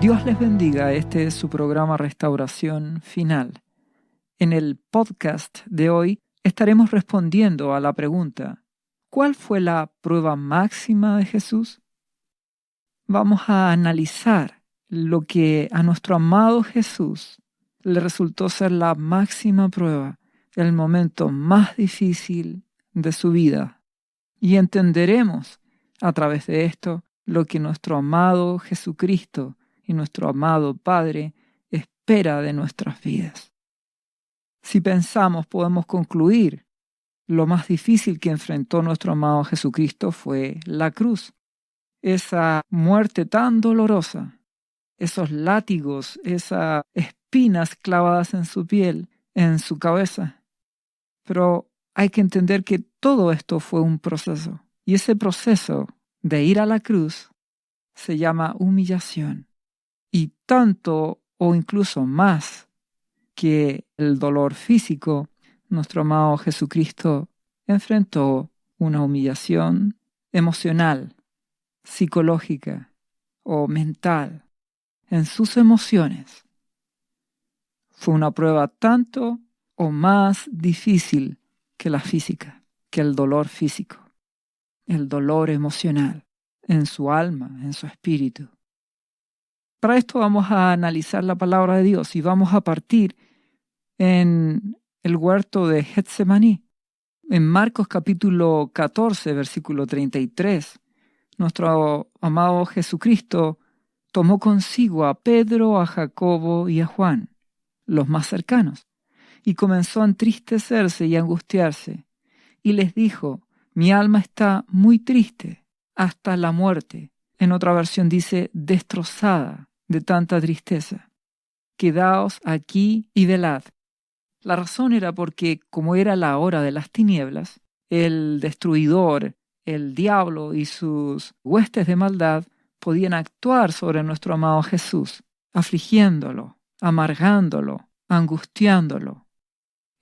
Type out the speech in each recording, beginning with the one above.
Dios les bendiga, este es su programa Restauración Final. En el podcast de hoy estaremos respondiendo a la pregunta: ¿cuál fue la prueba máxima de Jesús? Vamos a analizar lo que a nuestro amado Jesús le resultó ser la máxima prueba, el momento más difícil de su vida. Y entenderemos a través de esto lo que nuestro amado Jesucristo y nuestro amado Padre espera de nuestras vidas. Si pensamos, podemos concluir: lo más difícil que enfrentó nuestro amado Jesucristo fue la cruz. Esa muerte tan dolorosa, esos látigos, esas espinas clavadas en su piel, en su cabeza. Pero hay que entender que todo esto fue un proceso. Y ese proceso de ir a la cruz se llama humillación. Y tanto o incluso más que el dolor físico, nuestro amado Jesucristo enfrentó una humillación emocional, psicológica o mental en sus emociones. Fue una prueba tanto o más difícil que la física, que el dolor físico, el dolor emocional en su alma, en su espíritu. Para esto vamos a analizar la palabra de Dios y vamos a partir en el huerto de Getsemaní. En Marcos capítulo 14, versículo 33, nuestro amado Jesucristo tomó consigo a Pedro, a Jacobo y a Juan, los más cercanos, y comenzó a entristecerse y a angustiarse, y les dijo: mi alma está muy triste hasta la muerte. En otra versión dice destrozada de tanta tristeza. Quedaos aquí y velad. La razón era porque, como era la hora de las tinieblas, el destruidor, el diablo y sus huestes de maldad podían actuar sobre nuestro amado Jesús, afligiéndolo, amargándolo, angustiándolo.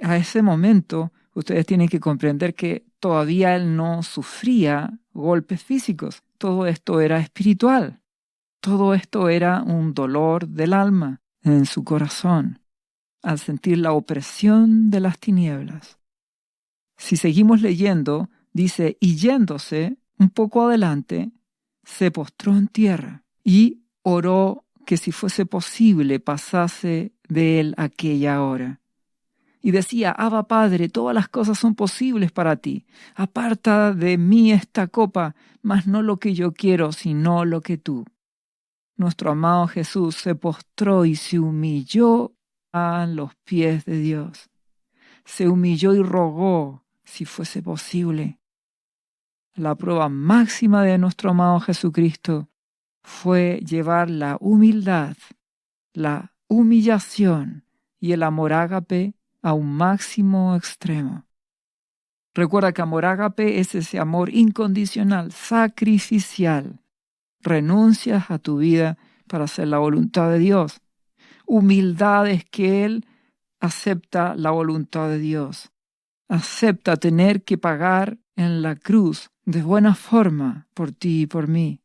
A ese momento, ustedes tienen que comprender que todavía él no sufría golpes físicos. Todo esto era espiritual. Todo esto era un dolor del alma en su corazón, al sentir la opresión de las tinieblas. Si seguimos leyendo, dice: y yéndose un poco adelante, se postró en tierra y oró que si fuese posible pasase de él aquella hora. Y decía: Abba Padre, todas las cosas son posibles para ti. Aparta de mí esta copa, mas no lo que yo quiero, sino lo que tú. Nuestro amado Jesús se postró y se humilló a los pies de Dios. Se humilló y rogó si fuese posible. La prueba máxima de nuestro amado Jesucristo fue llevar la humildad, la humillación y el amor ágape a un máximo extremo. Recuerda que amor ágape es ese amor incondicional, sacrificial. Renuncias a tu vida para hacer la voluntad de Dios. Humildad es que Él acepta la voluntad de Dios. Acepta tener que pagar en la cruz de buena forma por ti y por mí.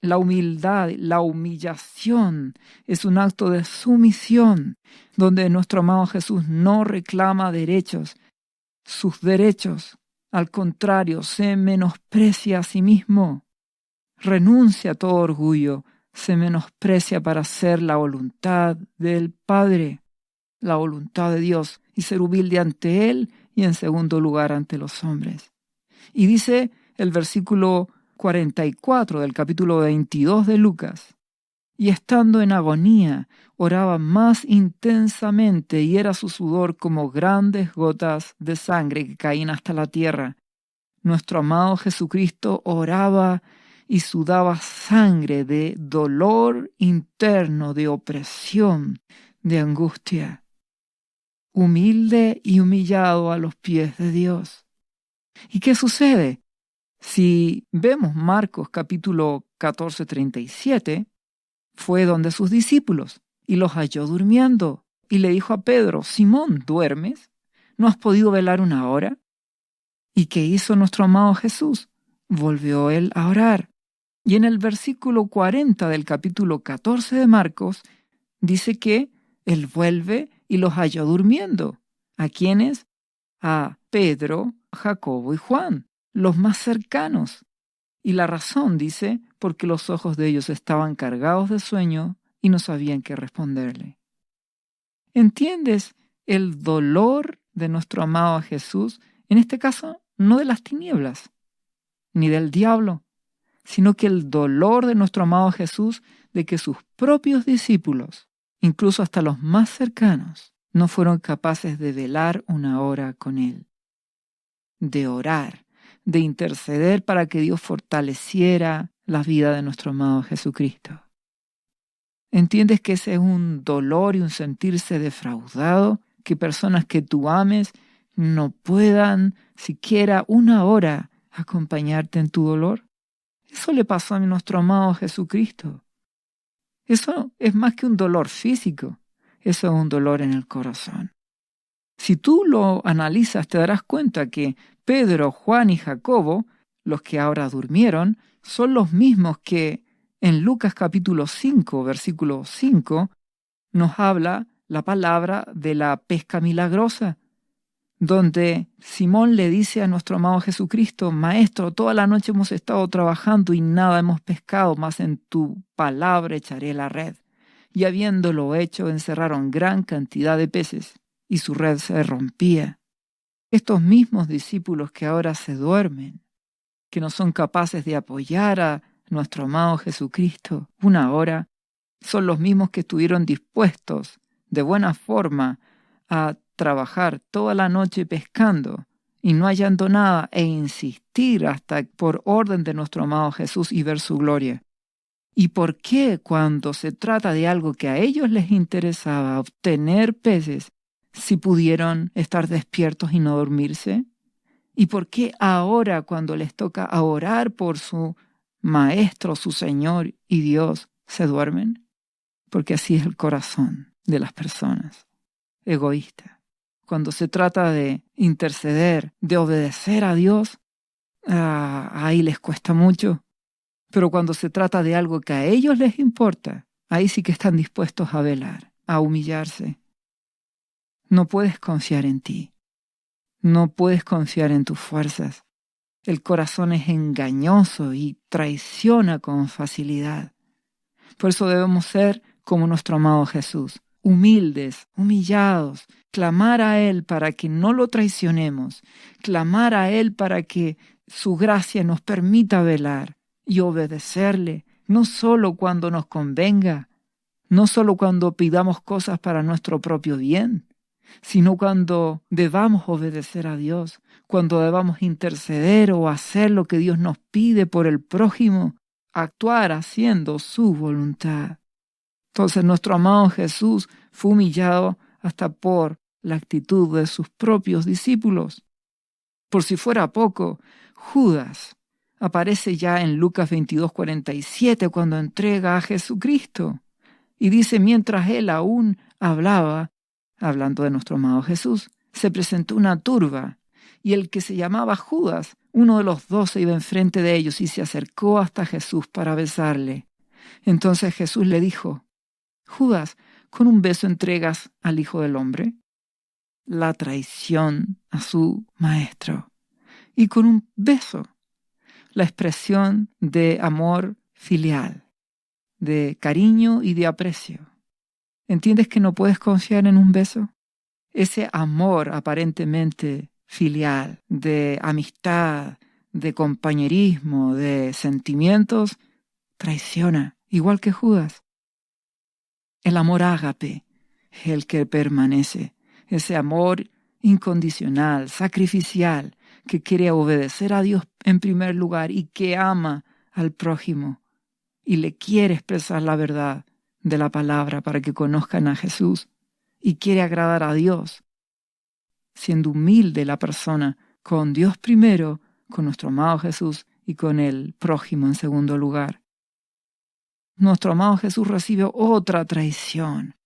La humildad, la humillación es un acto de sumisión donde nuestro amado Jesús no reclama derechos, sus derechos. Al contrario, se menosprecia a sí mismo. Renuncia a todo orgullo, se menosprecia para hacer la voluntad del Padre, la voluntad de Dios, y ser humilde ante Él y en segundo lugar ante los hombres. Y dice el versículo 44 del capítulo 22 de Lucas: y estando en agonía, oraba más intensamente y era su sudor como grandes gotas de sangre que caían hasta la tierra. Nuestro amado Jesucristo oraba y sudaba sangre de dolor interno, de opresión, de angustia. Humilde y humillado a los pies de Dios. ¿Y qué sucede? Si vemos Marcos capítulo 14, 37, fue donde sus discípulos y los halló durmiendo y le dijo a Pedro: Simón, ¿duermes? ¿No has podido velar una hora? ¿Y qué hizo nuestro amado Jesús? Volvió él a orar. Y en el versículo 40 del capítulo 14 de Marcos, dice que Él vuelve y los halló durmiendo. ¿A quiénes? A Pedro, Jacobo y Juan, los más cercanos. Y la razón, dice, porque los ojos de ellos estaban cargados de sueño y no sabían qué responderle. ¿Entiendes el dolor de nuestro amado Jesús? En este caso, no de las tinieblas, ni del diablo, sino que el dolor de nuestro amado Jesús de que sus propios discípulos, incluso hasta los más cercanos, no fueron capaces de velar una hora con Él, de orar, de interceder para que Dios fortaleciera la vida de nuestro amado Jesucristo. ¿Entiendes que ese es un dolor y un sentirse defraudado? Que personas que tú ames no puedan siquiera una hora acompañarte en tu dolor. Eso le pasó a nuestro amado Jesucristo. Eso es más que un dolor físico, eso es un dolor en el corazón. Si tú lo analizas, te darás cuenta que Pedro, Juan y Jacobo, los que ahora durmieron, son los mismos que en Lucas capítulo 5, versículo 5, nos habla la palabra de la pesca milagrosa, donde Simón le dice a nuestro amado Jesucristo: Maestro, toda la noche hemos estado trabajando y nada hemos pescado, mas en tu palabra echaré la red. Y habiéndolo hecho, encerraron gran cantidad de peces, y su red se rompía. Estos mismos discípulos que ahora se duermen, que no son capaces de apoyar a nuestro amado Jesucristo una hora, son los mismos que estuvieron dispuestos de buena forma a trabajar toda la noche pescando y no hallando nada e insistir hasta por orden de nuestro amado Jesús y ver su gloria. ¿Y por qué cuando se trata de algo que a ellos les interesaba, obtener peces, si pudieron estar despiertos y no dormirse? ¿Y por qué ahora cuando les toca orar por su Maestro, su Señor y Dios, se duermen? Porque así es el corazón de las personas, egoísta. Cuando se trata de interceder, de obedecer a Dios, ahí les cuesta mucho. Pero cuando se trata de algo que a ellos les importa, ahí sí que están dispuestos a velar, a humillarse. No puedes confiar en ti. No puedes confiar en tus fuerzas. El corazón es engañoso y traiciona con facilidad. Por eso debemos ser como nuestro amado Jesús, humildes, humillados, clamar a Él para que no lo traicionemos, clamar a Él para que su gracia nos permita velar y obedecerle, no solo cuando nos convenga, no solo cuando pidamos cosas para nuestro propio bien, sino cuando debamos obedecer a Dios, cuando debamos interceder o hacer lo que Dios nos pide por el prójimo, actuar haciendo su voluntad. Entonces nuestro amado Jesús fue humillado hasta por la actitud de sus propios discípulos. Por si fuera poco, Judas aparece ya en Lucas 22:47 cuando entrega a Jesucristo. Y dice, mientras él aún hablaba, hablando de nuestro amado Jesús, se presentó una turba, y el que se llamaba Judas, uno de los 12, iba enfrente de ellos y se acercó hasta Jesús para besarle. Entonces Jesús le dijo: Judas, ¿con un beso entregas al Hijo del Hombre? La traición a su maestro. Y con un beso, la expresión de amor filial, de cariño y de aprecio. ¿Entiendes que no puedes confiar en un beso? Ese amor aparentemente filial, de amistad, de compañerismo, de sentimientos, traiciona, igual que Judas. El amor ágape es el que permanece, ese amor incondicional, sacrificial, que quiere obedecer a Dios en primer lugar y que ama al prójimo y le quiere expresar la verdad de la palabra para que conozcan a Jesús y quiere agradar a Dios, siendo humilde la persona con Dios primero, con nuestro amado Jesús y con el prójimo en segundo lugar. Nuestro amado Jesús recibe otra traición,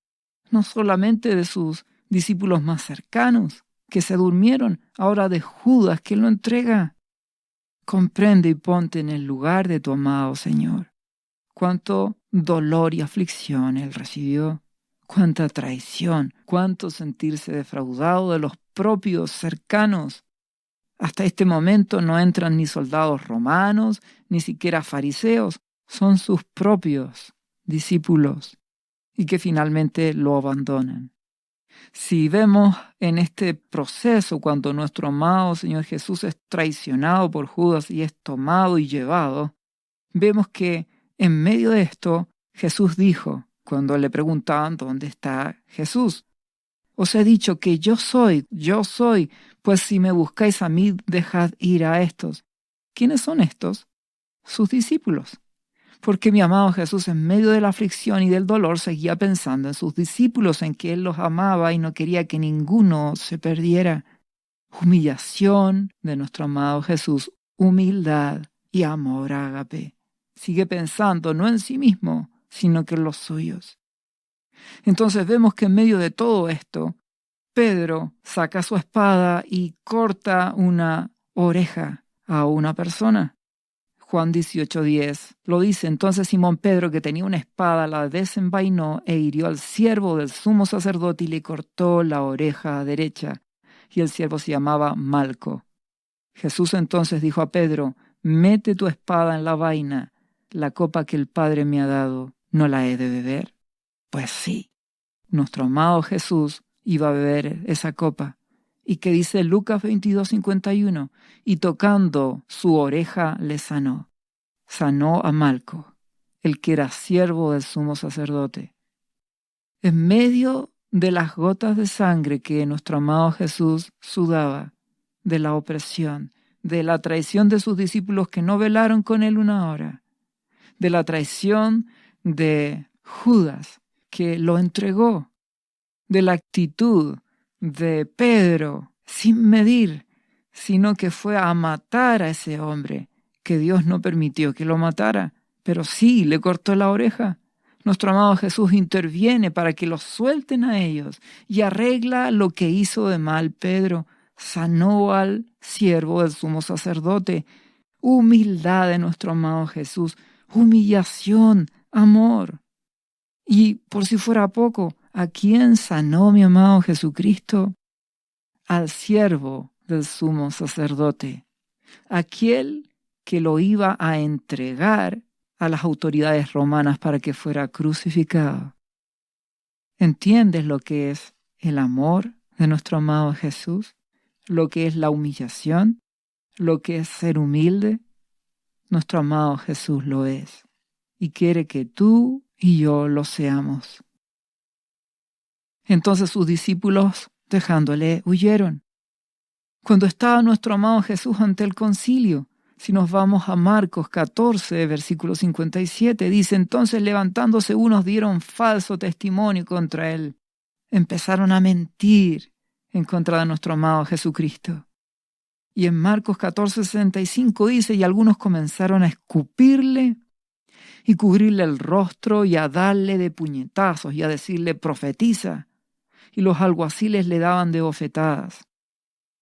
no solamente de sus discípulos más cercanos, que se durmieron, ahora de Judas, que lo entrega. Comprende y ponte en el lugar de tu amado Señor. Cuánto dolor y aflicción Él recibió, cuánta traición, cuánto sentirse defraudado de los propios cercanos. Hasta este momento no entran ni soldados romanos, ni siquiera fariseos, son sus propios discípulos y que finalmente lo abandonan. Si vemos en este proceso cuando nuestro amado Señor Jesús es traicionado por Judas y es tomado y llevado, vemos que en medio de esto Jesús dijo, cuando le preguntaban dónde está Jesús, os he dicho que yo soy, pues si me buscáis a mí, dejad ir a estos. ¿Quiénes son estos? Sus discípulos. Porque mi amado Jesús en medio de la aflicción y del dolor seguía pensando en sus discípulos, en que Él los amaba y no quería que ninguno se perdiera. Humillación de nuestro amado Jesús, humildad y amor ágape. Sigue pensando no en sí mismo, sino que en los suyos. Entonces vemos que en medio de todo esto, Pedro saca su espada y corta una oreja a una persona. Juan 18:10 lo dice. Entonces Simón Pedro, que tenía una espada, la desenvainó e hirió al siervo del sumo sacerdote y le cortó la oreja derecha. Y el siervo se llamaba Malco. Jesús entonces dijo a Pedro, mete tu espada en la vaina. La copa que el Padre me ha dado, ¿no la he de beber? Pues sí, nuestro amado Jesús iba a beber esa copa. Y que dice Lucas 22:51, y tocando su oreja le sanó. Sanó a Malco, el que era siervo del sumo sacerdote. En medio de las gotas de sangre que nuestro amado Jesús sudaba, de la opresión, de la traición de sus discípulos que no velaron con él una hora, de la traición de Judas que lo entregó, de la actitud de Pedro sin medir, sino que fue a matar a ese hombre, que Dios no permitió que lo matara, pero sí le cortó la oreja. Nuestro amado Jesús interviene para que los suelten a ellos y arregla lo que hizo de mal Pedro. Sanó al siervo del sumo sacerdote. Humildad de nuestro amado Jesús, humillación, amor. Y por si fuera poco, ¿a quién sanó mi amado Jesucristo? Al siervo del sumo sacerdote, aquel que lo iba a entregar a las autoridades romanas para que fuera crucificado. ¿Entiendes lo que es el amor de nuestro amado Jesús? ¿Lo que es la humillación? ¿Lo que es ser humilde? Nuestro amado Jesús lo es y quiere que tú y yo lo seamos. Entonces sus discípulos, dejándole, huyeron. Cuando estaba nuestro amado Jesús ante el concilio, si nos vamos a Marcos 14, versículo 57, dice, entonces levantándose unos dieron falso testimonio contra él. Empezaron a mentir en contra de nuestro amado Jesucristo. Y en Marcos 14, 65 dice, y algunos comenzaron a escupirle y cubrirle el rostro y a darle de puñetazos y a decirle profetiza. Y los alguaciles le daban de bofetadas.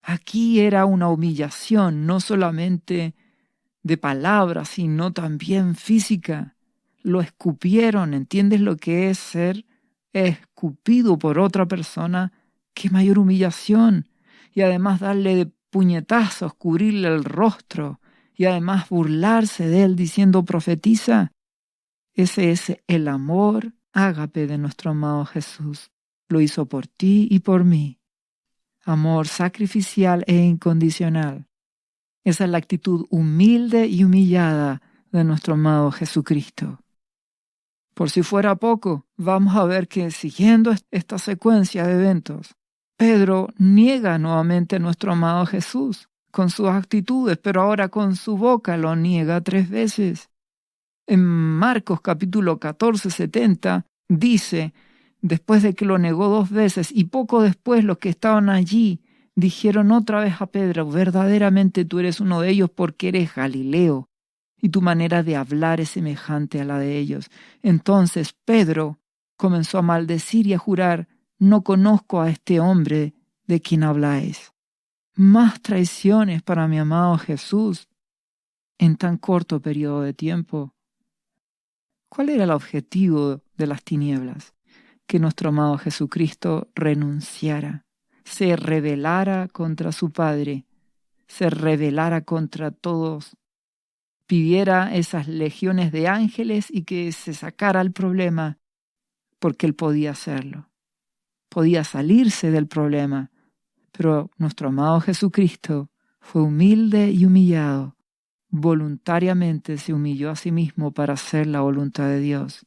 Aquí era una humillación, no solamente de palabras, sino también física. Lo escupieron. ¿Entiendes lo que es ser escupido por otra persona? ¡Qué mayor humillación! Y además darle de puñetazos, cubrirle el rostro y además burlarse de él diciendo profetiza. Ese es el amor ágape de nuestro amado Jesús. Lo hizo por ti y por mí. Amor sacrificial e incondicional. Esa es la actitud humilde y humillada de nuestro amado Jesucristo. Por si fuera poco, vamos a ver que siguiendo esta secuencia de eventos, Pedro niega nuevamente a nuestro amado Jesús con sus actitudes, pero ahora con su boca lo niega 3 veces. En Marcos capítulo 14, 70 dice, después de que lo negó 2 veces y poco después los que estaban allí dijeron otra vez a Pedro, verdaderamente tú eres uno de ellos porque eres Galileo y tu manera de hablar es semejante a la de ellos. Entonces Pedro comenzó a maldecir y a jurar, no conozco a este hombre de quien habláis. Más traiciones para mi amado Jesús. en tan corto periodo de tiempo? ¿Cuál era el objetivo de las tinieblas? Que nuestro amado Jesucristo renunciara, se rebelara contra su Padre, se rebelara contra todos, pidiera esas legiones de ángeles y que se sacara el problema, porque Él podía hacerlo. Podía salirse del problema, pero nuestro amado Jesucristo fue humilde y humillado. Voluntariamente se humilló a sí mismo para hacer la voluntad de Dios.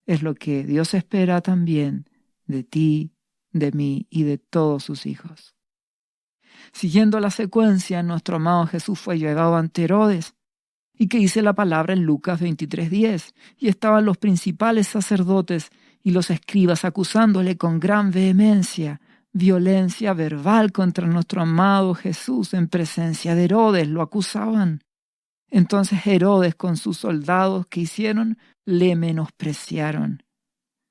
Es lo que Dios espera también de ti, de mí y de todos sus hijos. Siguiendo la secuencia, nuestro amado Jesús fue llevado ante Herodes. ¿Y qué dice la palabra en Lucas 23:10? Y estaban los principales sacerdotes y los escribas acusándole con gran vehemencia, violencia verbal contra nuestro amado Jesús en presencia de Herodes, lo acusaban. Entonces Herodes con sus soldados, ¿qué hicieron? Le menospreciaron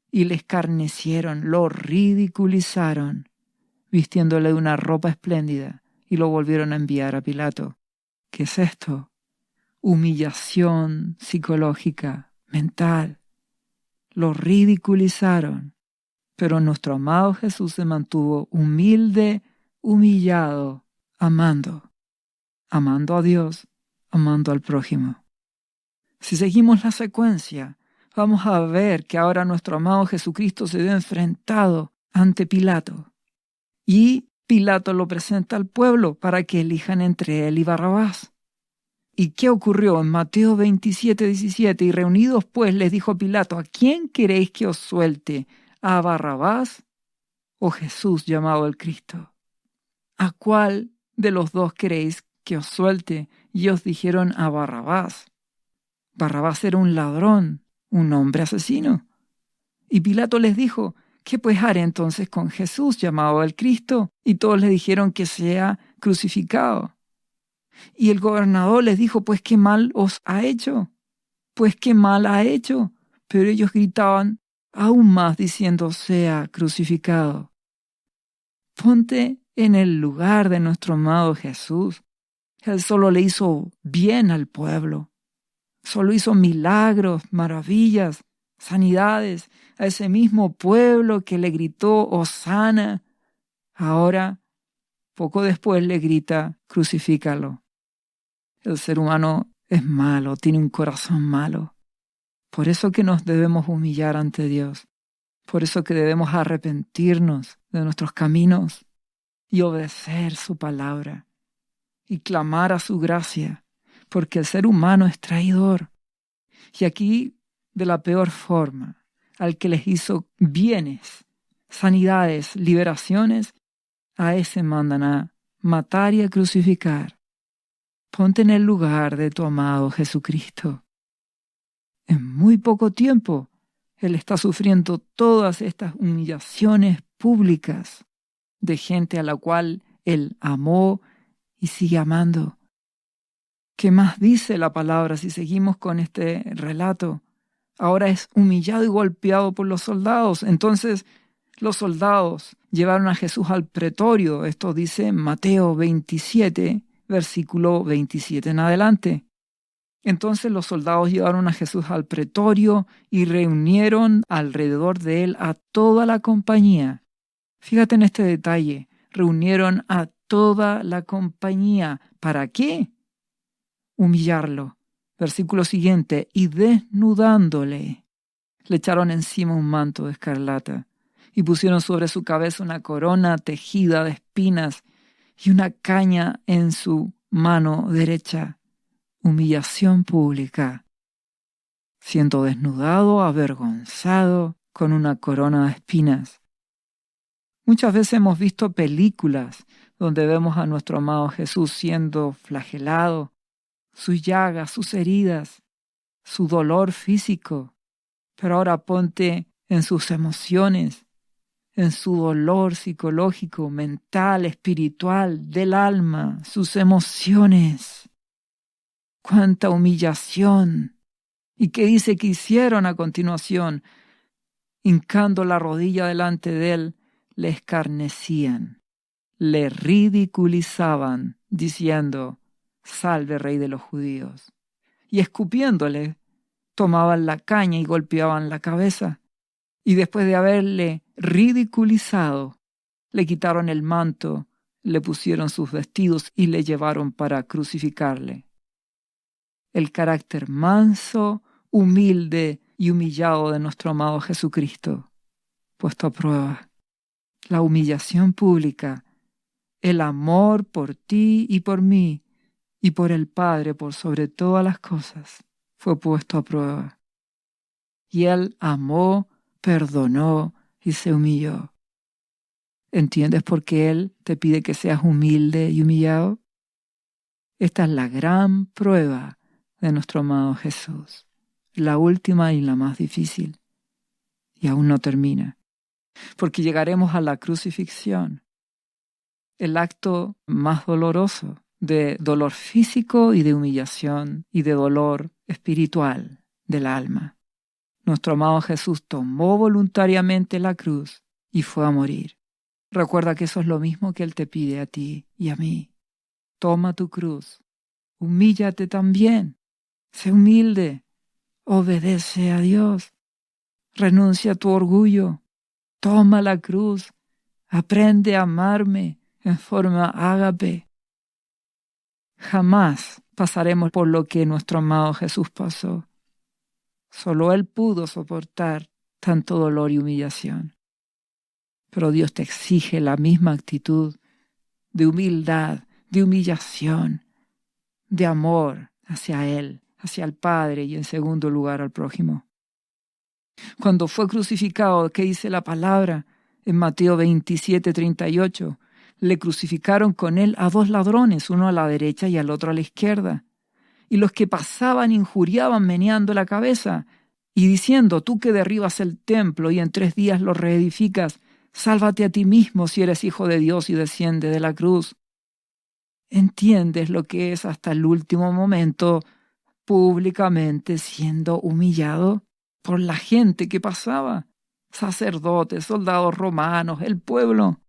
y le escarnecieron, lo ridiculizaron, vistiéndole de una ropa espléndida, y lo volvieron a enviar a Pilato. ¿Qué es esto? Humillación psicológica, mental. Lo ridiculizaron, pero nuestro amado Jesús se mantuvo humilde, humillado, amando a Dios, amando al prójimo. Si seguimos la secuencia, vamos a ver que ahora nuestro amado Jesucristo se ve enfrentado ante Pilato. Y Pilato lo presenta al pueblo para que elijan entre él y Barrabás. ¿Y qué ocurrió en Mateo 27:17? Y reunidos pues les dijo Pilato, ¿a quién queréis que os suelte? ¿A Barrabás o Jesús llamado el Cristo? ¿A cuál de los dos queréis que os suelte? Y ellos dijeron a Barrabás. Barrabás era un ladrón, un hombre asesino. Y Pilato les dijo, ¿qué pues haré entonces con Jesús llamado el Cristo? Y todos le dijeron que sea crucificado. Y el gobernador les dijo, pues qué mal os ha hecho, pues qué mal ha hecho. Pero ellos gritaban aún más diciendo, sea crucificado. Ponte en el lugar de nuestro amado Jesús. Él solo le hizo bien al pueblo. Solo hizo milagros, maravillas, sanidades a ese mismo pueblo que le gritó, Hosana. Ahora, poco después le grita, crucifícalo. El ser humano es malo, tiene un corazón malo. Por eso que nos debemos humillar ante Dios. Por eso que debemos arrepentirnos de nuestros caminos y obedecer su palabra y clamar a su gracia, porque el ser humano es traidor. Y aquí, de la peor forma, al que les hizo bienes, sanidades, liberaciones, a ese mandan a matar y a crucificar. Ponte en el lugar de tu amado Jesucristo. En muy poco tiempo, Él está sufriendo todas estas humillaciones públicas de gente a la cual Él amó y sigue amando. ¿Qué más dice la palabra si seguimos con este relato? Ahora es humillado y golpeado por los soldados. Entonces los soldados llevaron a Jesús al pretorio. Esto dice Mateo 27, versículo 27 en adelante. Entonces los soldados llevaron a Jesús al pretorio y reunieron alrededor de él a toda la compañía. Fíjate en este detalle. Reunieron a toda la compañía. ¿Para qué? Humillarlo. Versículo siguiente. Y desnudándole, le echaron encima un manto de escarlata y pusieron sobre su cabeza una corona tejida de espinas y una caña en su mano derecha. Humillación pública. Siendo desnudado, avergonzado, con una corona de espinas. Muchas veces hemos visto películas donde vemos a nuestro amado Jesús siendo flagelado, sus llagas, sus heridas, su dolor físico. Pero ahora ponte en sus emociones, en su dolor psicológico, mental, espiritual, del alma, sus emociones. ¡Cuánta humillación! ¿Y qué dice que hicieron a continuación? Hincando la rodilla delante de él, le escarnecían, le ridiculizaban, diciendo, salve Rey de los judíos. Y escupiéndole, tomaban la caña y golpeaban la cabeza. Y después de haberle ridiculizado, le quitaron el manto, le pusieron sus vestidos y le llevaron para crucificarle. El carácter manso, humilde y humillado de nuestro amado Jesucristo, puesto a prueba. La humillación pública, el amor por ti y por mí, y por el Padre por sobre todas las cosas, fue puesto a prueba. Y Él amó, perdonó y se humilló. ¿Entiendes por qué Él te pide que seas humilde y humillado? Esta es la gran prueba de nuestro amado Jesús, la última y la más difícil. Y aún no termina, porque llegaremos a la crucifixión, el acto más doloroso, de dolor físico y de humillación y de dolor espiritual del alma. Nuestro amado Jesús tomó voluntariamente la cruz y fue a morir. Recuerda que eso es lo mismo que Él te pide a ti y a mí. Toma tu cruz, humíllate también, sé humilde, obedece a Dios, renuncia a tu orgullo, toma la cruz, aprende a amarme en forma ágape. Jamás pasaremos por lo que nuestro amado Jesús pasó. Solo Él pudo soportar tanto dolor y humillación. Pero Dios te exige la misma actitud de humildad, de humillación, de amor hacia Él, hacia el Padre y en segundo lugar al prójimo. Cuando fue crucificado, ¿qué dice la palabra? En Mateo 27:38, le crucificaron con Él a 2 ladrones, uno a la derecha y al otro a la izquierda. Y los que pasaban injuriaban meneando la cabeza y diciendo, tú que derribas el templo y en 3 días lo reedificas, sálvate a ti mismo si eres hijo de Dios y desciende de la cruz. ¿Entiendes lo que es hasta el último momento públicamente siendo humillado por la gente que pasaba? Sacerdotes, soldados romanos, el pueblo.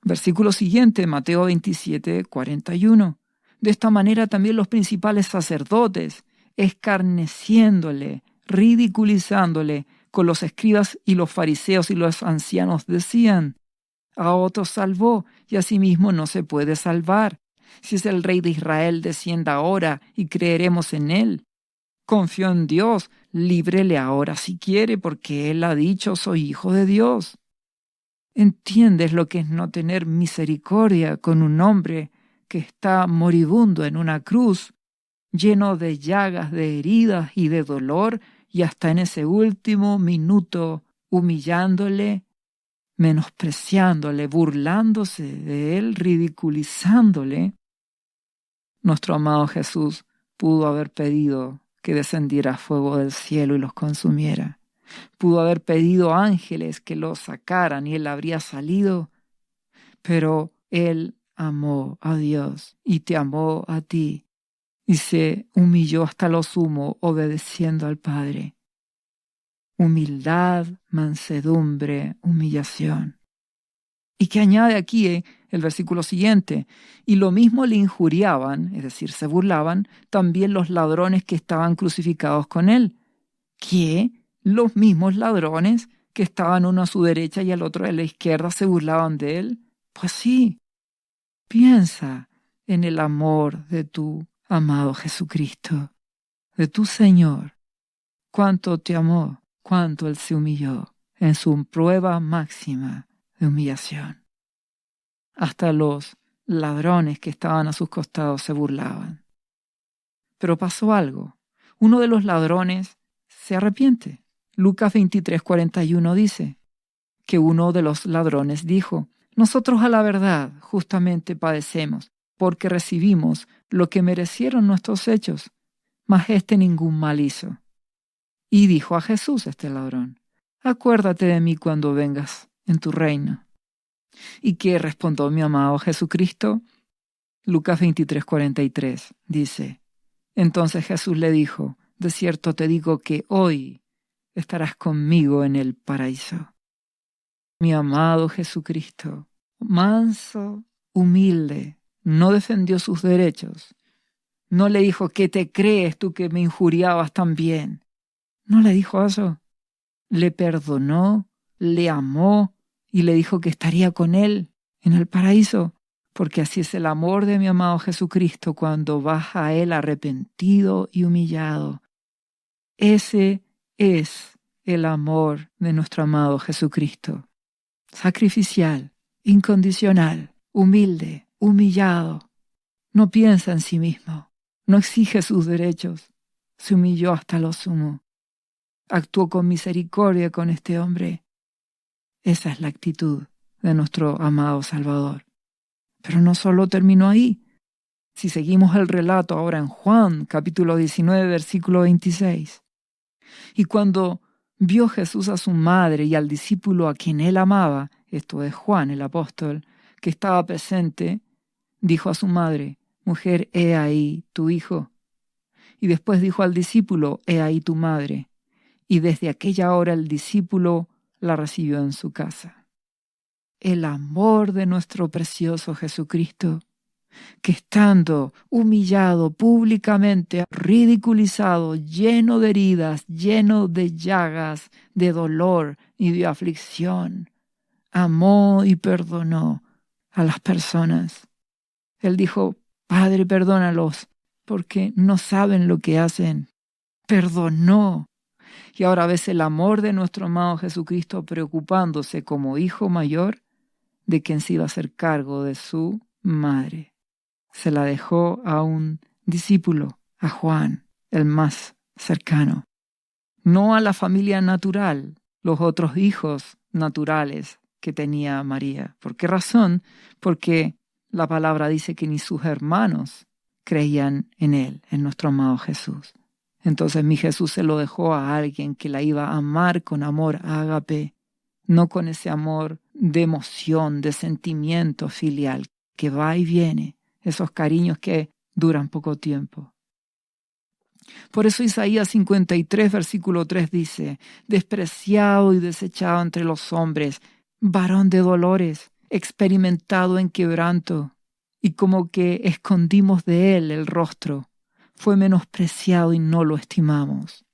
Versículo siguiente, Mateo 27:41. De esta manera también los principales sacerdotes, escarneciéndole, ridiculizándole, con los escribas y los fariseos y los ancianos decían, a otros salvó y a sí mismo no se puede salvar. Si es el Rey de Israel, descienda ahora y creeremos en Él. Confió en Dios, líbrele ahora si quiere, porque Él ha dicho, soy hijo de Dios. ¿Entiendes lo que es no tener misericordia con un hombre que está moribundo en una cruz, lleno de llagas, de heridas y de dolor, y hasta en ese último minuto humillándole, menospreciándole, burlándose de él, ridiculizándole? Nuestro amado Jesús pudo haber pedido que descendiera fuego del cielo y los consumiera. Pudo haber pedido ángeles que lo sacaran y él habría salido, pero él amó a Dios y te amó a ti y se humilló hasta lo sumo obedeciendo al Padre. Humildad, mansedumbre, humillación. ¿Y qué añade aquí el versículo siguiente? Y lo mismo le injuriaban, es decir, se burlaban, también los ladrones que estaban crucificados con él. ¿Qué? ¿Los mismos ladrones que estaban uno a su derecha y al otro a la izquierda se burlaban de él? Pues sí. Piensa en el amor de tu amado Jesucristo, de tu Señor. Cuánto te amó, cuánto Él se humilló en su prueba máxima de humillación. Hasta los ladrones que estaban a sus costados se burlaban. Pero pasó algo. Uno de los ladrones se arrepiente. Lucas 23:41 dice que uno de los ladrones dijo, nosotros a la verdad justamente padecemos, porque recibimos lo que merecieron nuestros hechos, mas éste ningún mal hizo. Y dijo a Jesús este ladrón, acuérdate de mí cuando vengas en tu reino. ¿Y qué respondió mi amado Jesucristo? Lucas 23:43 dice, entonces Jesús le dijo, de cierto te digo que hoy estarás conmigo en el paraíso. Mi amado Jesucristo, manso, humilde, no defendió sus derechos. No le dijo, ¿qué te crees tú que me injuriabas también? No le dijo eso. Le perdonó, le amó y le dijo que estaría con él en el paraíso, porque así es el amor de mi amado Jesucristo cuando vas a él arrepentido y humillado. Ese es el amor de nuestro amado Jesucristo. Sacrificial, incondicional, humilde, humillado. No piensa en sí mismo, no exige sus derechos. Se humilló hasta lo sumo. Actuó con misericordia con este hombre. Esa es la actitud de nuestro amado Salvador. Pero no solo terminó ahí. Si seguimos el relato ahora en Juan, capítulo 19, versículo 26. Y cuando vio Jesús a su madre y al discípulo a quien él amaba, esto es Juan el apóstol, que estaba presente, dijo a su madre, mujer, he ahí tu hijo. Y después dijo al discípulo, he ahí tu madre. Y desde aquella hora el discípulo la recibió en su casa. El amor de nuestro precioso Jesucristo, que estando humillado públicamente, ridiculizado, lleno de heridas, lleno de llagas, de dolor y de aflicción, amó y perdonó a las personas. Él dijo, Padre, perdónalos, porque no saben lo que hacen. Perdonó. Y ahora ves el amor de nuestro amado Jesucristo preocupándose como hijo mayor de quien se iba a hacer cargo de su madre. Se la dejó a un discípulo, a Juan, el más cercano. No a la familia natural, los otros hijos naturales que tenía María. ¿Por qué razón? Porque la palabra dice que ni sus hermanos creían en él, en nuestro amado Jesús. Entonces mi Jesús se lo dejó a alguien que la iba a amar con amor ágape, no con ese amor de emoción, de sentimiento filial, que va y viene, esos cariños que duran poco tiempo. Por eso Isaías 53, versículo 3 dice, despreciado y desechado entre los hombres, varón de dolores, experimentado en quebranto, y como que escondimos de él el rostro, fue menospreciado y no lo estimamos.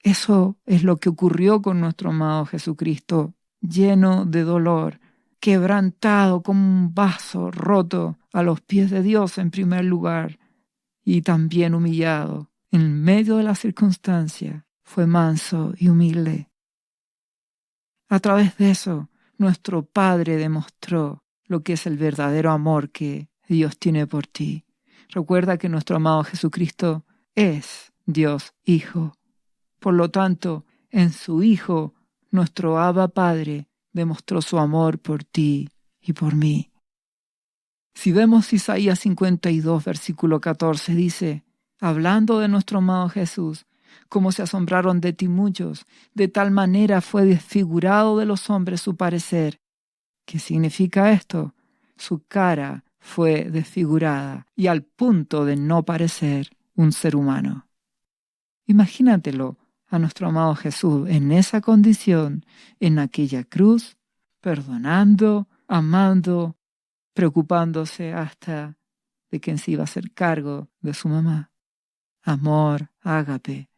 Eso es lo que ocurrió con nuestro amado Jesucristo, lleno de dolor, quebrantado como un vaso roto a los pies de Dios en primer lugar, y también humillado. En medio de la circunstancia, fue manso y humilde. A través de eso, nuestro Padre demostró lo que es el verdadero amor que Dios tiene por ti. Recuerda que nuestro amado Jesucristo es Dios Hijo. Por lo tanto, en su Hijo, nuestro Abba Padre demostró su amor por ti y por mí. Si vemos Isaías 52, versículo 14, dice, hablando de nuestro amado Jesús, como se asombraron de ti muchos, de tal manera fue desfigurado de los hombres su parecer. ¿Qué significa esto? Su cara fue desfigurada y al punto de no parecer un ser humano. Imagínatelo a nuestro amado Jesús en esa condición, en aquella cruz, perdonando, amando, preocupándose hasta de quien se iba a hacer cargo de su mamá. Amor, ágape.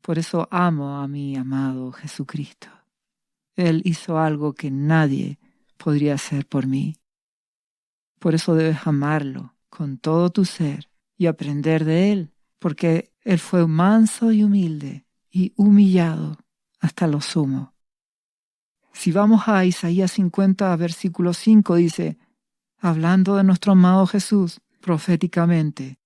Por eso amo a mi amado Jesucristo. Él hizo algo que nadie podría hacer por mí. Por eso debes amarlo con todo tu ser y aprender de él, porque él fue manso y humilde y humillado hasta lo sumo. Si vamos a Isaías 50, versículo 5, dice, hablando de nuestro amado Jesús proféticamente,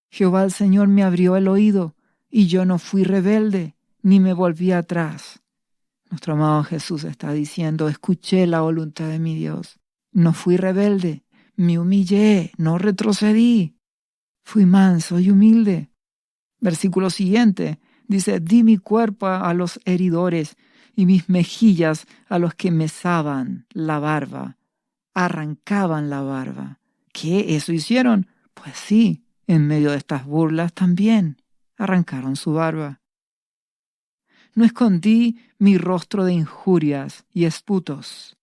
Jehová el Señor me abrió el oído, y yo no fui rebelde, ni me volví atrás. Nuestro amado Jesús está diciendo, escuché la voluntad de mi Dios. No fui rebelde, me humillé, no retrocedí. Fui manso y humilde. Versículo siguiente dice, di mi cuerpo a los heridores y mis mejillas a los que mesaban la barba, arrancaban la barba. ¿Qué? ¿Eso hicieron? Pues sí, en medio de estas burlas también arrancaron su barba. No escondí mi rostro de injurias y esputos.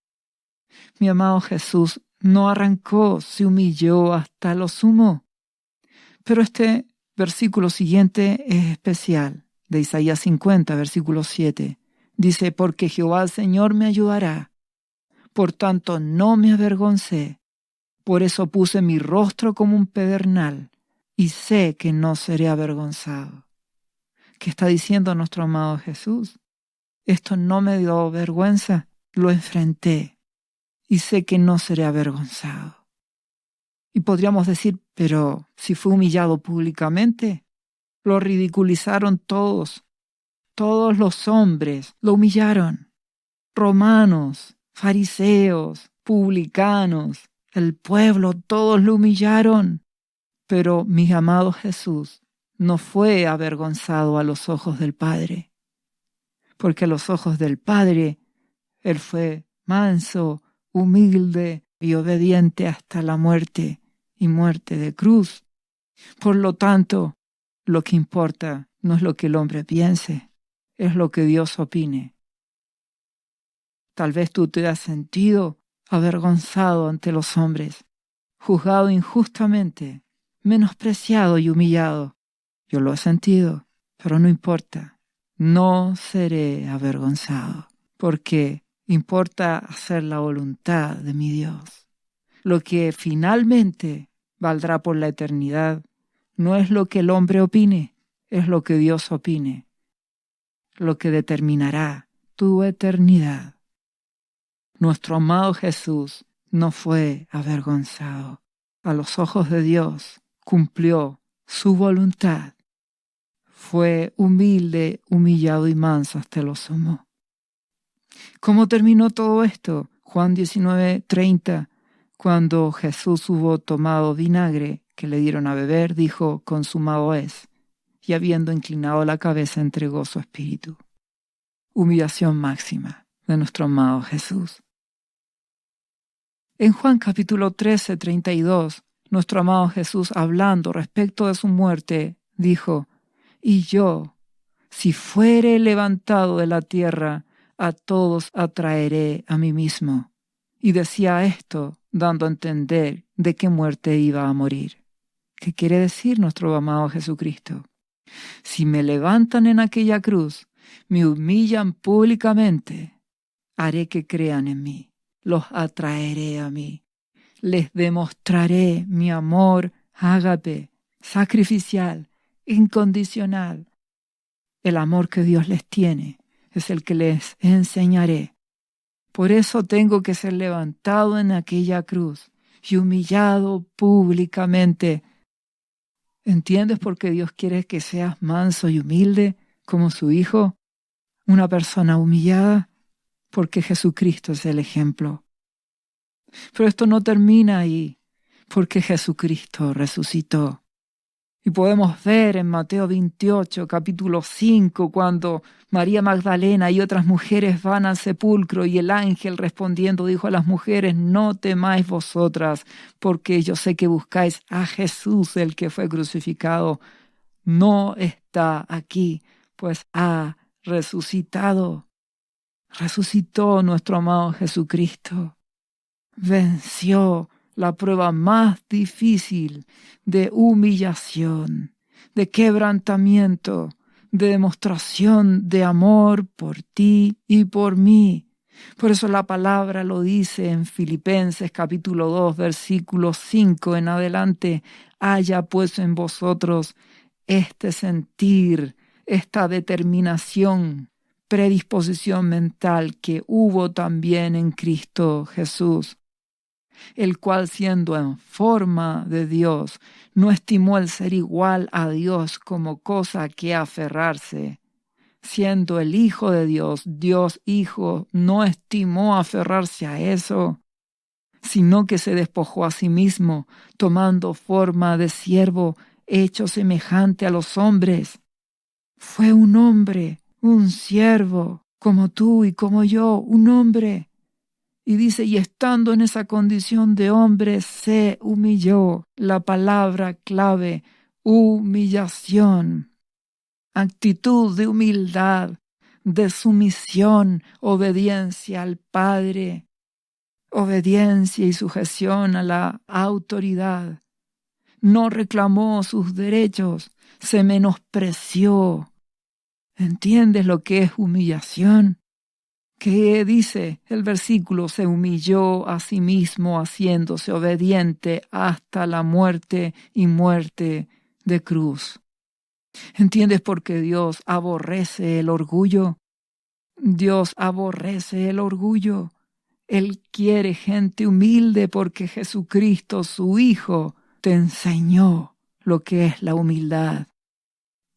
Mi amado Jesús no arrancó, se humilló hasta lo sumo. Pero este versículo siguiente es especial, de Isaías 50, versículo 7. Dice, porque Jehová el Señor me ayudará, por tanto no me avergoncé. Por eso puse mi rostro como un pedernal, y sé que no seré avergonzado. ¿Qué está diciendo nuestro amado Jesús? Esto no me dio vergüenza, lo enfrenté, y sé que no seré avergonzado. Y podríamos decir, pero si fue humillado públicamente, lo ridiculizaron todos los hombres lo humillaron, romanos, fariseos, publicanos, el pueblo, todos lo humillaron. Pero mi amado Jesús no fue avergonzado a los ojos del Padre, porque a los ojos del Padre Él fue manso, humilde y obediente hasta la muerte y muerte de cruz. Por lo tanto, lo que importa no es lo que el hombre piense, es lo que Dios opine. Tal vez tú te has sentido avergonzado ante los hombres, juzgado injustamente, menospreciado y humillado. Yo lo he sentido, pero no importa. No seré avergonzado, porque importa hacer la voluntad de mi Dios. Lo que finalmente valdrá por la eternidad no es lo que el hombre opine, es lo que Dios opine, lo que determinará tu eternidad. Nuestro amado Jesús no fue avergonzado. A los ojos de Dios cumplió su voluntad. Fue humilde, humillado y manso hasta lo sumo. ¿Cómo terminó todo esto? Juan 19:30, cuando Jesús hubo tomado vinagre que le dieron a beber, dijo, consumado es, y habiendo inclinado la cabeza entregó su espíritu. Humillación máxima de nuestro amado Jesús. En Juan capítulo 13:32, nuestro amado Jesús, hablando respecto de su muerte, dijo, y yo, si fuere levantado de la tierra, a todos atraeré a mí mismo. Y decía esto, dando a entender de qué muerte iba a morir. ¿Qué quiere decir nuestro amado Jesucristo? Si me levantan en aquella cruz, me humillan públicamente, haré que crean en mí. Los atraeré a mí. Les demostraré mi amor ágape, sacrificial, incondicional. El amor que Dios les tiene es el que les enseñaré. Por eso tengo que ser levantado en aquella cruz y humillado públicamente. ¿Entiendes por qué Dios quiere que seas manso y humilde como su Hijo? Una persona humillada. Porque Jesucristo es el ejemplo. Pero esto no termina ahí, porque Jesucristo resucitó. Y podemos ver en Mateo 28, capítulo 5, cuando María Magdalena y otras mujeres van al sepulcro y el ángel respondiendo dijo a las mujeres, no temáis vosotras, porque yo sé que buscáis a Jesús, el que fue crucificado. No está aquí, pues ha resucitado. Resucitó nuestro amado Jesucristo. Venció la prueba más difícil de humillación, de quebrantamiento, de demostración de amor por ti y por mí. Por eso la palabra lo dice en Filipenses capítulo 2, versículo 5 en adelante. Haya pues en vosotros este sentir, esta determinación, predisposición mental que hubo también en Cristo Jesús, el cual siendo en forma de Dios, no estimó el ser igual a Dios como cosa que aferrarse. Siendo el Hijo de Dios, Dios Hijo, no estimó aferrarse a eso, sino que se despojó a sí mismo, tomando forma de siervo, hecho semejante a los hombres. Fue un hombre, un siervo, como tú y como yo, un hombre. Y dice, y estando en esa condición de hombre, se humilló. La palabra clave, humillación. Actitud de humildad, de sumisión, obediencia al Padre. obediencia y sujeción a la autoridad. No reclamó sus derechos, se menospreció. ¿Entiendes lo que es humillación? ¿Qué dice el versículo? Se humilló a sí mismo haciéndose obediente hasta la muerte y muerte de cruz. ¿Entiendes por qué Dios aborrece el orgullo? Dios aborrece el orgullo. Él quiere gente humilde porque Jesucristo, su Hijo, te enseñó lo que es la humildad,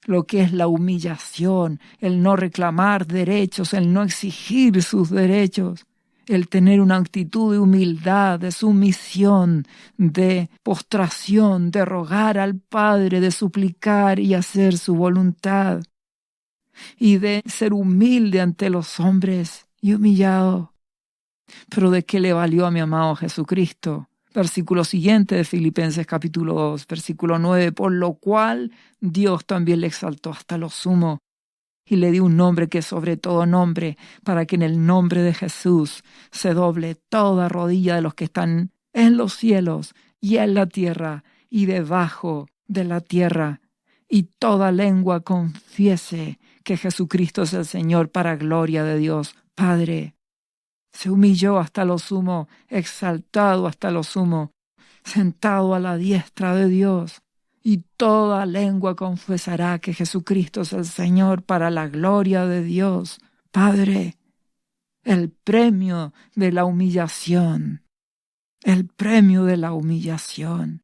lo que es la humillación, el no reclamar derechos, el no exigir sus derechos, el tener una actitud de humildad, de sumisión, de postración, de rogar al Padre, de suplicar y hacer su voluntad, y de ser humilde ante los hombres y humillado. Pero ¿de qué le valió a mi amado Jesucristo? Versículo siguiente de Filipenses capítulo 2, versículo 9, por lo cual Dios también le exaltó hasta lo sumo y le dio un nombre que es sobre todo nombre, para que en el nombre de Jesús se doble toda rodilla de los que están en los cielos y en la tierra y debajo de la tierra, y toda lengua confiese que Jesucristo es el Señor para gloria de Dios Padre. Se humilló hasta lo sumo, exaltado hasta lo sumo, sentado a la diestra de Dios, y toda lengua confesará que Jesucristo es el Señor para la gloria de Dios Padre. El premio de la humillación, el premio de la humillación.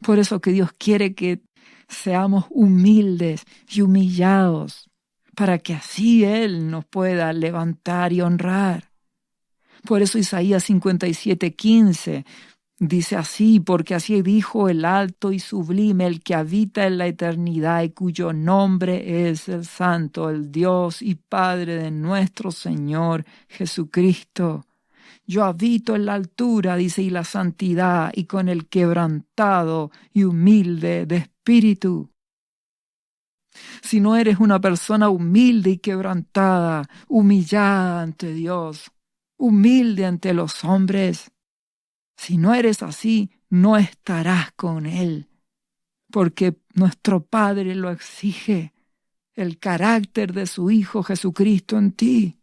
Por eso que Dios quiere que seamos humildes y humillados, para que así Él nos pueda levantar y honrar. Por eso Isaías 57:15 dice así, porque así dijo el alto y sublime, el que habita en la eternidad y cuyo nombre es el Santo, el Dios y Padre de nuestro Señor Jesucristo. Yo habito en la altura, dice, y la santidad, y con el quebrantado y humilde de espíritu. Si no eres una persona humilde y quebrantada, humillada ante Dios, humilde ante los hombres, si no eres así, no estarás con Él, porque nuestro Padre lo exige, el carácter de su Hijo Jesucristo en ti.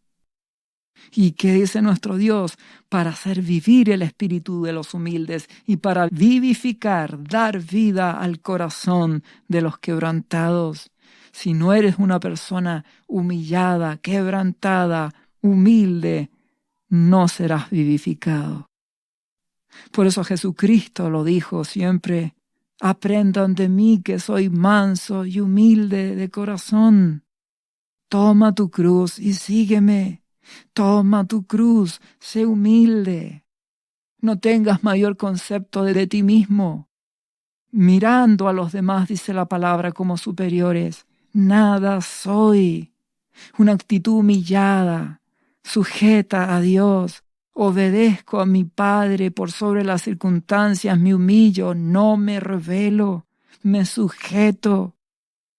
¿Y qué dice nuestro Dios? Para hacer vivir el espíritu de los humildes y para vivificar, dar vida al corazón de los quebrantados. Si no eres una persona humillada, quebrantada, humilde, no serás vivificado. Por eso Jesucristo lo dijo siempre: aprendan de mí que soy manso y humilde de corazón. Toma tu cruz y sígueme. Toma tu cruz, sé humilde. No tengas mayor concepto de ti mismo. Mirando a los demás, dice la palabra, como superiores. Nada soy. Una actitud humillada, sujeta a Dios. Obedezco a mi Padre por sobre las circunstancias, me humillo, no me rebelo, me sujeto,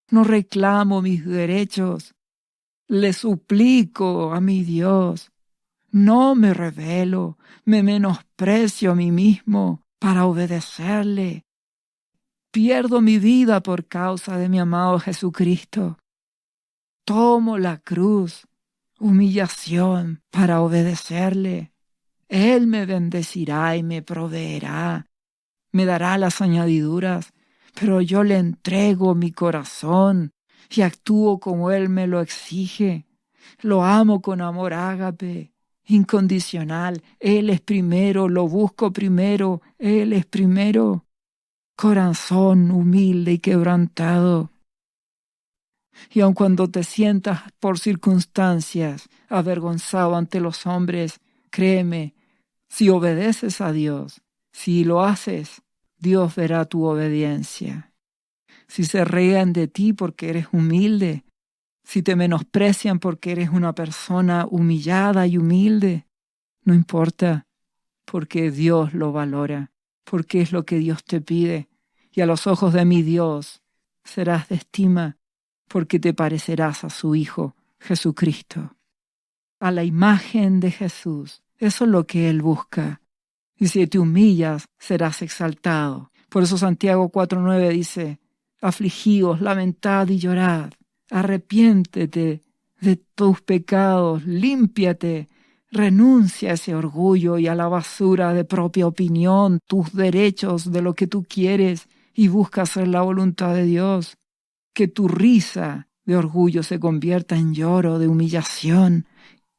no reclamo mis derechos. Le suplico a mi Dios, no me rebelo, me menosprecio a mí mismo para obedecerle. Pierdo mi vida por causa de mi amado Jesucristo. Tomo la cruz, humillación para obedecerle. Él me bendecirá y me proveerá, me dará las añadiduras, pero yo le entrego mi corazón y actúo como Él me lo exige. Lo amo con amor ágape, incondicional. Él es primero, lo busco primero, Él es primero. Corazón humilde y quebrantado. Y aun cuando te sientas por circunstancias avergonzado ante los hombres, créeme, si obedeces a Dios, si lo haces, Dios verá tu obediencia. Si se ríen de ti porque eres humilde, si te menosprecian porque eres una persona humillada y humilde, no importa, porque Dios lo valora, porque es lo que Dios te pide. Y a los ojos de mi Dios serás de estima, porque te parecerás a su Hijo, Jesucristo. A la imagen de Jesús Eso es lo que Él busca. Y si te humillas, serás exaltado. Por eso Santiago 4:9 dice, afligíos, lamentad y llorad, arrepiéntete de tus pecados, límpiate, renuncia a ese orgullo y a la basura de propia opinión, tus derechos de lo que tú quieres y busca hacer la voluntad de Dios. Que tu risa de orgullo se convierta en lloro de humillación,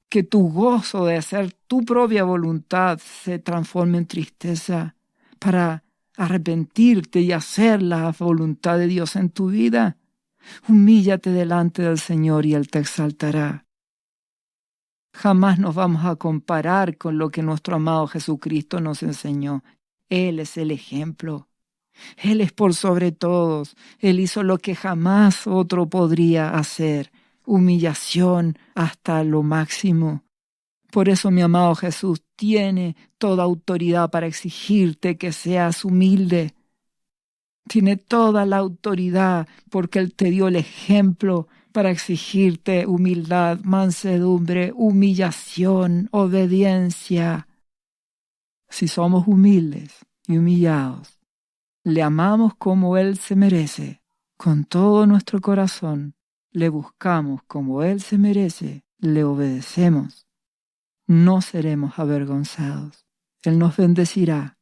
que tu gozo de hacer tu propia voluntad se transforme en tristeza para arrepentirte y hacer la voluntad de Dios en tu vida. Humíllate delante del Señor y Él te exaltará. Jamás nos vamos a comparar con lo que nuestro amado Jesucristo nos enseñó. Él es el ejemplo. Él es por sobre todos. Él hizo lo que jamás otro podría hacer. Humillación hasta lo máximo. Por eso mi amado Jesús tiene toda autoridad para exigirte que seas humilde. Tiene toda la autoridad porque Él te dio el ejemplo para exigirte humildad, mansedumbre, humillación, obediencia. Si somos humildes y humillados, le amamos como Él se merece, con todo nuestro corazón, le buscamos como Él se merece, le obedecemos. No seremos avergonzados. Él nos bendecirá.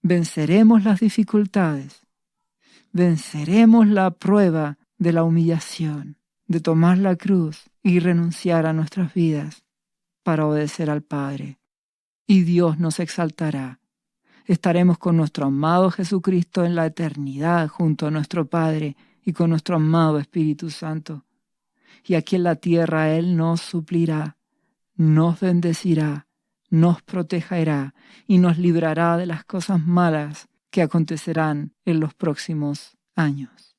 Venceremos las dificultades. Venceremos la prueba de la humillación, de tomar la cruz y renunciar a nuestras vidas para obedecer al Padre. Y Dios nos exaltará. Estaremos con nuestro amado Jesucristo en la eternidad junto a nuestro Padre y con nuestro amado Espíritu Santo. Y aquí en la tierra Él nos suplirá, nos bendecirá, nos protegerá y nos librará de las cosas malas que acontecerán en los próximos años.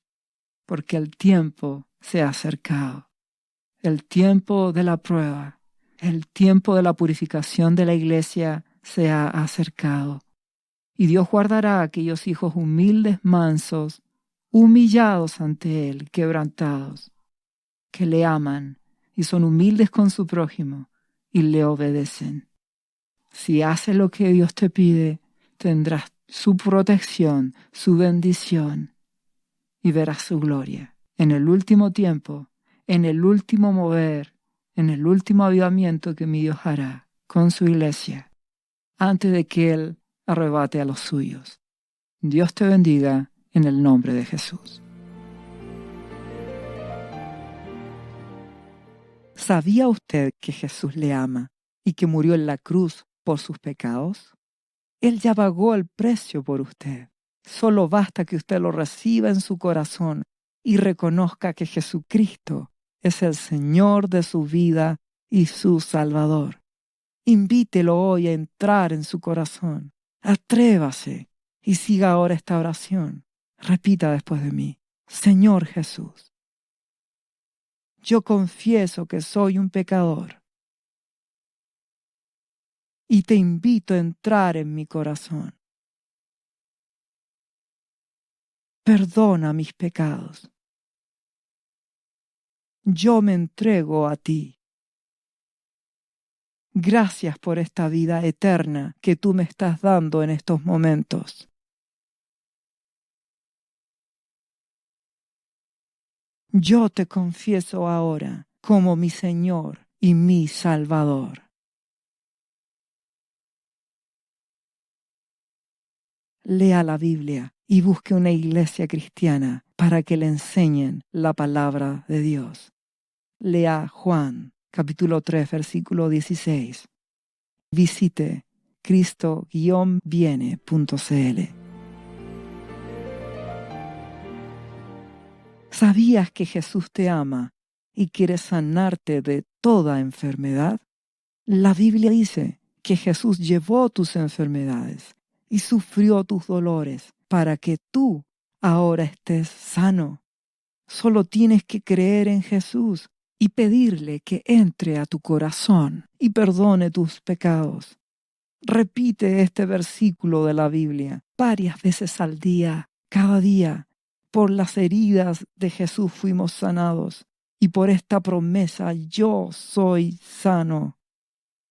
Porque el tiempo se ha acercado. El tiempo de la prueba, el tiempo de la purificación de la iglesia se ha acercado. Y Dios guardará a aquellos hijos humildes, mansos, humillados ante Él, quebrantados, que le aman y son humildes con su prójimo y le obedecen. Si haces lo que Dios te pide, tendrás su protección, su bendición y verás su gloria. En el último tiempo, en el último mover, en el último avivamiento que mi Dios hará con su iglesia, antes de que Él arrebate a los suyos. Dios te bendiga en el nombre de Jesús. ¿Sabía usted que Jesús le ama y que murió en la cruz por sus pecados? Él ya pagó el precio por usted. Solo basta que usted lo reciba en su corazón y reconozca que Jesucristo es el Señor de su vida y su Salvador. Invítelo hoy a entrar en su corazón. Atrévase y siga ahora esta oración. Repita después de mí: Señor Jesús, yo confieso que soy un pecador y te invito a entrar en mi corazón. Perdona mis pecados. Yo me entrego a ti. Gracias por esta vida eterna que tú me estás dando en estos momentos. Yo te confieso ahora como mi Señor y mi Salvador. Lea la Biblia y busque una iglesia cristiana para que le enseñen la palabra de Dios. Lea Juan, capítulo 3, versículo 16. Visite cristo-viene.cl. ¿Sabías que Jesús te ama y quiere sanarte de toda enfermedad? La Biblia dice que Jesús llevó tus enfermedades y sufrió tus dolores para que tú ahora estés sano. Solo tienes que creer en Jesús y pedirle que entre a tu corazón y perdone tus pecados. Repite este versículo de la Biblia varias veces al día, cada día. Por las heridas de Jesús fuimos sanados y por esta promesa yo soy sano.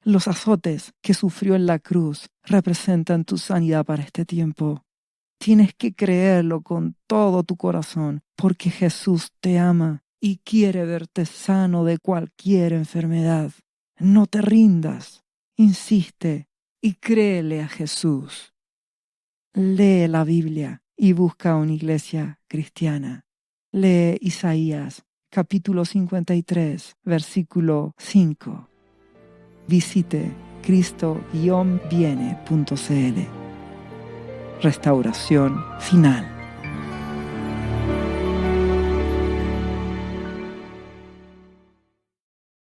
Los azotes que sufrió en la cruz representan tu sanidad para este tiempo. Tienes que creerlo con todo tu corazón, porque Jesús te ama y quiere verte sano de cualquier enfermedad. No te rindas, insiste y créele a Jesús. Lee la Biblia y busca una iglesia cristiana. Lee Isaías, capítulo 53, versículo 5. Visite cristo-viene.cl. Restauración final.